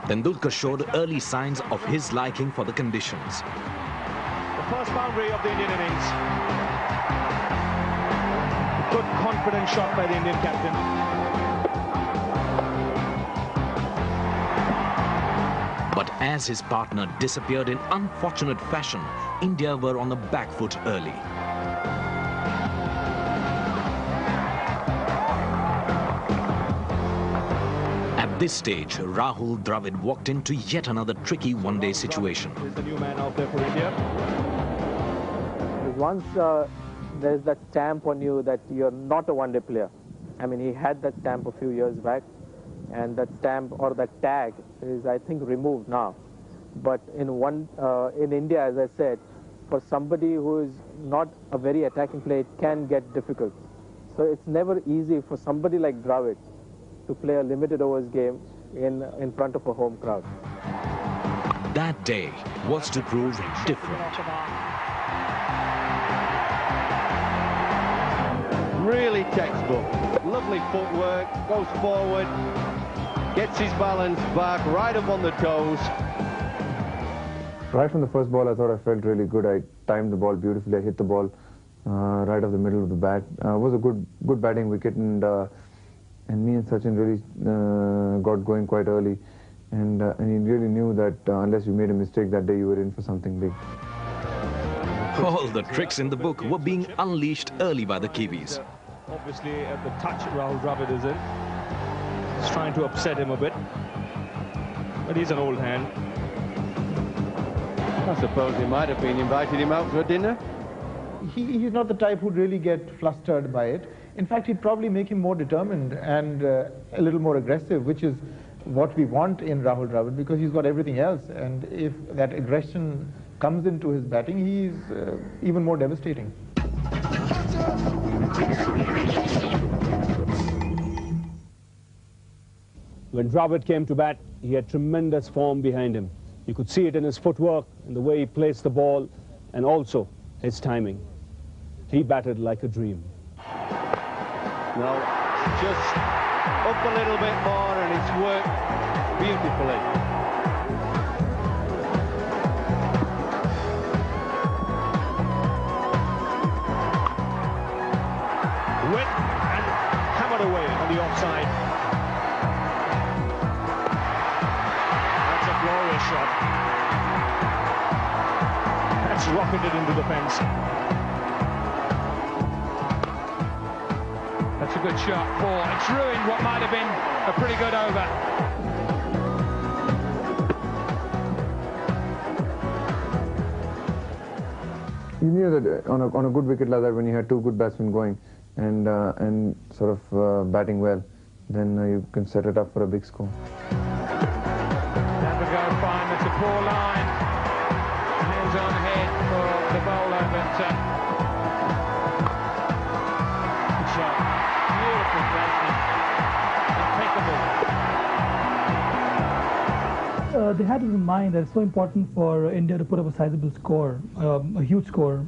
Tendulkar showed early signs of his liking for the conditions. The first boundary of the Indian innings. Good confident shot by the Indian captain. But as his partner disappeared in unfortunate fashion, India were on the back foot early. At this stage, Rahul Dravid walked into yet another tricky one-day situation. Is the new man out there for India. Once there's that stamp on you that you're not a one-day player. I mean, he had that stamp a few years back, and that stamp or that tag is, I think, removed now. But in India, as I said, for somebody who is not a very attacking player, it can get difficult. So it's never easy for somebody like Dravid to play a limited overs game in front of a home crowd. That day was to prove different. Really textbook. Lovely footwork, goes forward, gets his balance back, right up on the toes. Right from the first ball, I thought I felt really good. I timed the ball beautifully. I hit the ball right off the middle of the bat. It was a good batting wicket, and me and Sachin really got going quite early. And he really knew that unless you made a mistake that day, you were in for something big. All the tricks in the book were being unleashed early by the Kiwis. Obviously, at the touch, Rahul Dravid is in. He's trying to upset him a bit. But he's an old hand. I suppose he might have been invited him out for a dinner. He's not the type who'd really get flustered by it. In fact, he'd probably make him more determined and a little more aggressive, which is what we want in Rahul Dravid, because he's got everything else. And if that aggression comes into his batting, he's even more devastating. When Dravid came to bat, he had tremendous form behind him. You could see it in his footwork, in the way he placed the ball, and also his timing. He batted like a dream. No, just up a little bit more, and it's worked beautifully. Went and hammered away on the offside. That's a glorious shot. That's rocketed into the fence. That's a good shot. It's ruined what might have been a pretty good over. You knew that on a good wicket like that, when you had two good batsmen going and sort of batting well, then you can set it up for a big score. Never go fine. That's a poor line. Hands on head for the bowler, but good shot. Beautiful placement. Impeccable. They had to remind that it's so important for India to put up a sizable score, a huge score,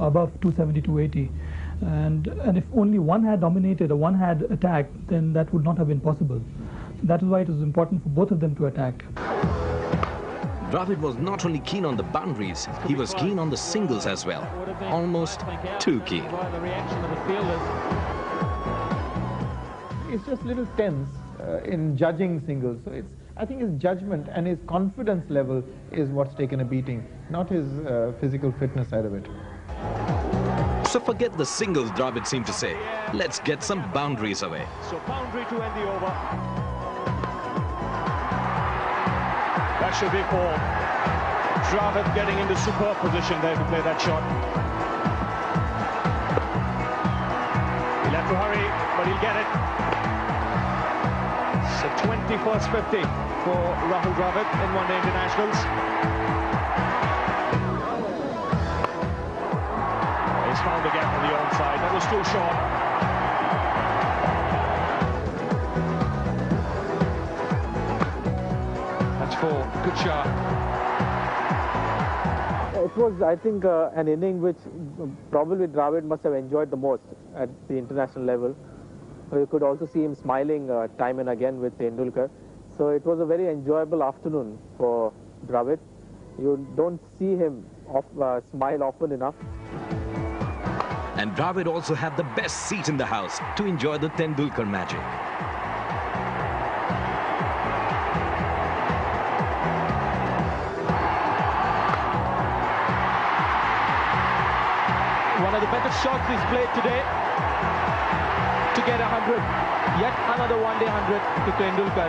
above 270, 280. And if only one had dominated or one had attacked, then that would not have been possible. That is why it was important for both of them to attack. Dravid was not only keen on the boundaries, he was keen on the singles as well. Almost too keen. It's just a little tense in judging singles. So I think his judgment and his confidence level is what's taken a beating, not his physical fitness side of it. So forget the singles, Dravid seemed to say. Let's get some boundaries away. So boundary to end the over. That should be 4. Dravid getting into superb position there to play that shot. He'll have to hurry, but he'll get it. So 21st 50 for Rahul Dravid in one-day internationals. He's found a gap on the onside. That was too short. That's 4. Good shot. It was, I think, an inning which probably Dravid must have enjoyed the most at the international level. You could also see him smiling time and again with Tendulkar. So it was a very enjoyable afternoon for Dravid. You don't see him smile often enough. And Dravid also had the best seat in the house to enjoy the Tendulkar magic. One of the better shots he's played today to get 100. Yet another one-day 100 to Tendulkar.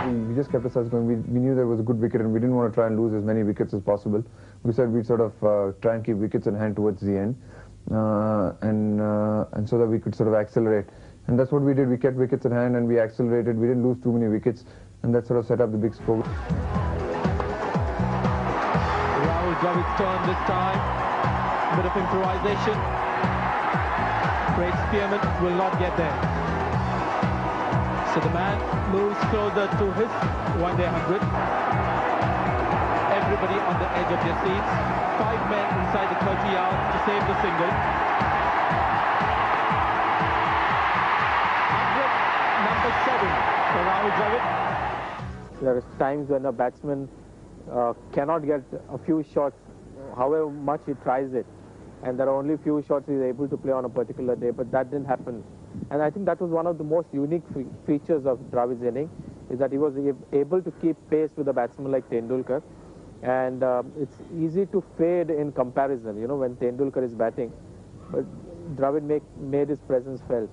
We just kept ourselves going. We knew there was a good wicket and we didn't want to try and lose as many wickets as possible. We said we'd sort of try and keep wickets in hand towards the end and so that we could sort of accelerate. And that's what we did. We kept wickets in hand and we accelerated. We didn't lose too many wickets and that sort of set up the big score. Rahul Dravid's turn this time. A bit of improvisation. Craig Spearman will not get there. So the man moves closer to his one-day 100. Everybody on the edge of their seats. 5 men inside the 30 yards to save the single. 100, number 7 for Rahul Dravid. There are times when a batsman cannot get a few shots, however much he tries it. And there are only few shots he's able to play on a particular day, but that didn't happen. And I think that was one of the most unique features of Dravid's inning, is that he was able to keep pace with a batsman like Tendulkar. And it's easy to fade in comparison, you know, when Tendulkar is batting. But Dravid made his presence felt.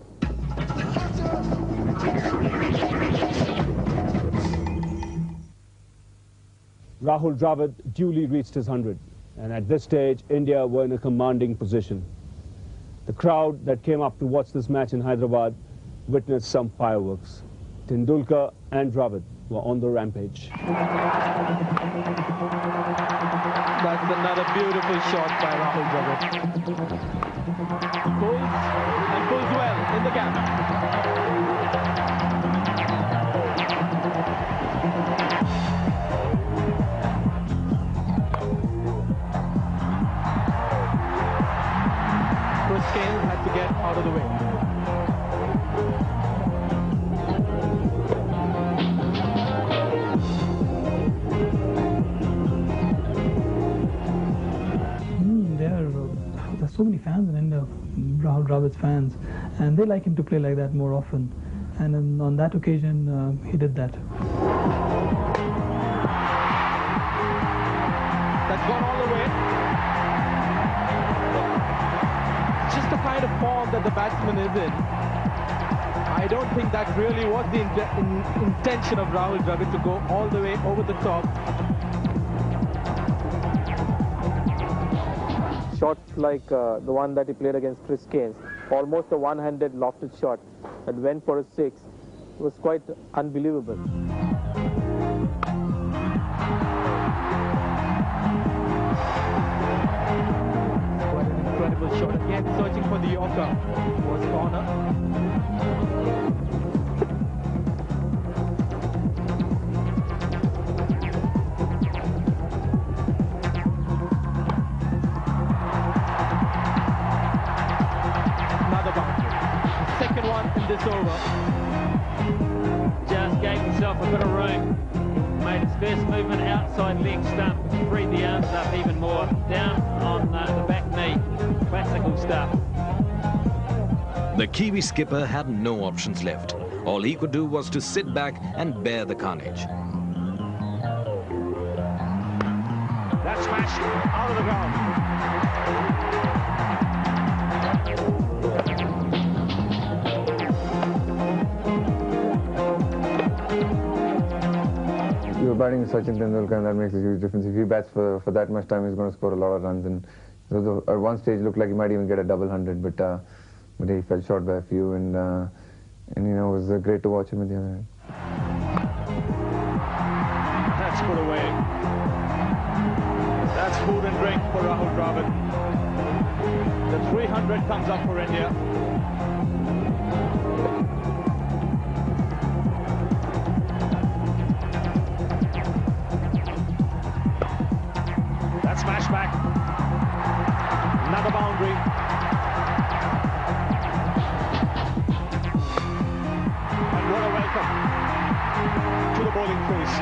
Rahul Dravid duly reached his 100. And at this stage, India were in a commanding position. The crowd that came up to watch this match in Hyderabad witnessed some fireworks. Tendulkar and Dravid were on the rampage. That's another beautiful shot by Rahul Dravid. Pulls and pulls well in the gap. Had to get out of the way. There's so many fans in India, Rahul Dravid's fans, and they like him to play like that more often. And on that occasion, he did that. That's gone all the way. The kind of form that the batsman is in, I don't think that really was the intention of Rahul Dravid to go all the way over the top. Shots like the one that he played against Chris Gaines, almost a one-handed lofted shot that went for a 6, was quite unbelievable. Incredible shot again, searching for the Yorker. Was corner. Another boundary. Second one in this over. Just gave himself a bit of room. Made his first movement outside leg stump. Freed the arms up even more. Down on the back knee. Classical stuff. The Kiwi skipper had no options left. All he could do was to sit back and bear the carnage. That smash out of the ground. You're batting Sachin Tendulkar and that makes a huge difference. If he bats for that much time, he's going to score a lot of runs. And at one stage, it looked like he might even get a double 100, but he fell short by a few, and you know, it was great to watch him at the other end. That's put away. That's food and drink for Rahul Dravid. The 300 comes up for India. That smash back. Another boundary. And what a welcome to the bowling crease.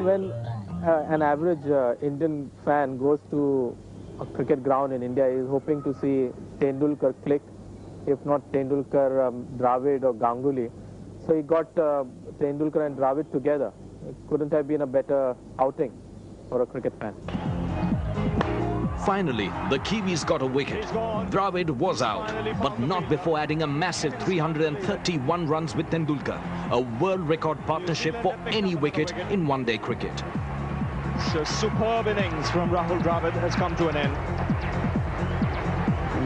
When an average Indian fan goes to a cricket ground in India, he is hoping to see Tendulkar click, if not Tendulkar, Dravid or Ganguly. So he got Tendulkar and Dravid together. It couldn't have been a better outing for a cricket fan. Finally, the Kiwis got a wicket. Dravid was out, but not before adding a massive 331 runs with Tendulkar, a world record partnership for any wicket in one-day cricket. So superb innings from Rahul Dravid has come to an end.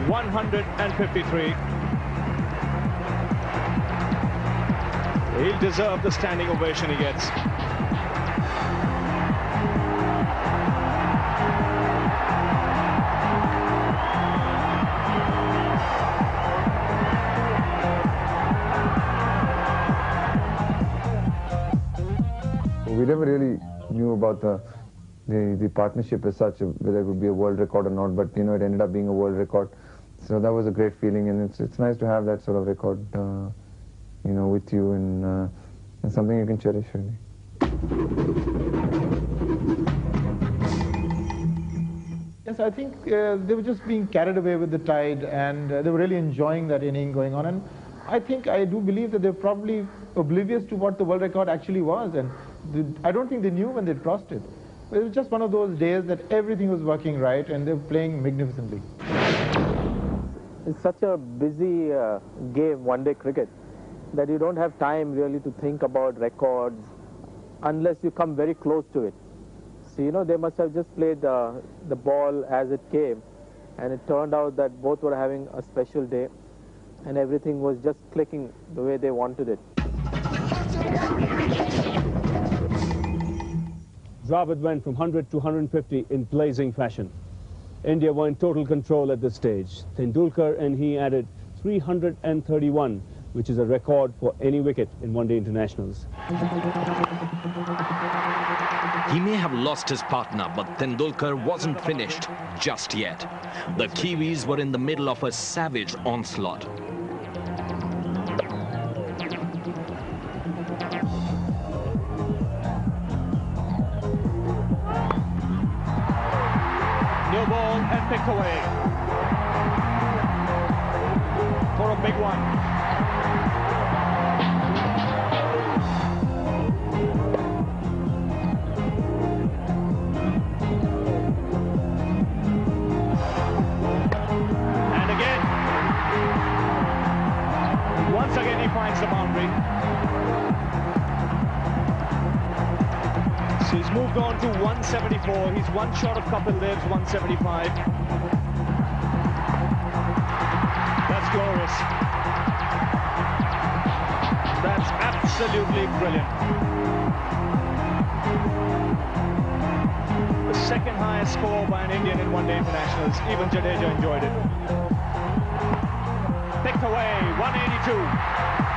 153. He'll deserve the standing ovation he gets. We never really knew about the partnership as such, whether it would be a world record or not, but you know, it ended up being a world record. So that was a great feeling, and it's nice to have that sort of record, you know, with you, and something you can cherish, really. Yes, I think they were just being carried away with the tide, and they were really enjoying that inning going on. And I do believe that they're probably oblivious to what the world record actually was, and I don't think they knew when they crossed it. It was just one of those days that everything was working right, and they were playing magnificently. It's such a busy game, one-day cricket, that you don't have time really to think about records unless you come very close to it. So, you know, they must have just played the ball as it came, and it turned out that both were having a special day, and everything was just clicking the way they wanted it. Dravid went from 100 to 150 in blazing fashion. India were in total control at this stage. Tendulkar and he added 331, which is a record for any wicket in one-day internationals. He may have lost his partner, but Tendulkar wasn't finished just yet. The Kiwis were in the middle of a savage onslaught. New ball and picked away for a big one. And again, once again he finds the boundary. So he's moved on to 174. He's one short of Kapil Dev's 175. That's glorious. That's absolutely brilliant. The second highest score by an Indian in one-day internationals. Even Jadeja enjoyed it. Picked away, 182.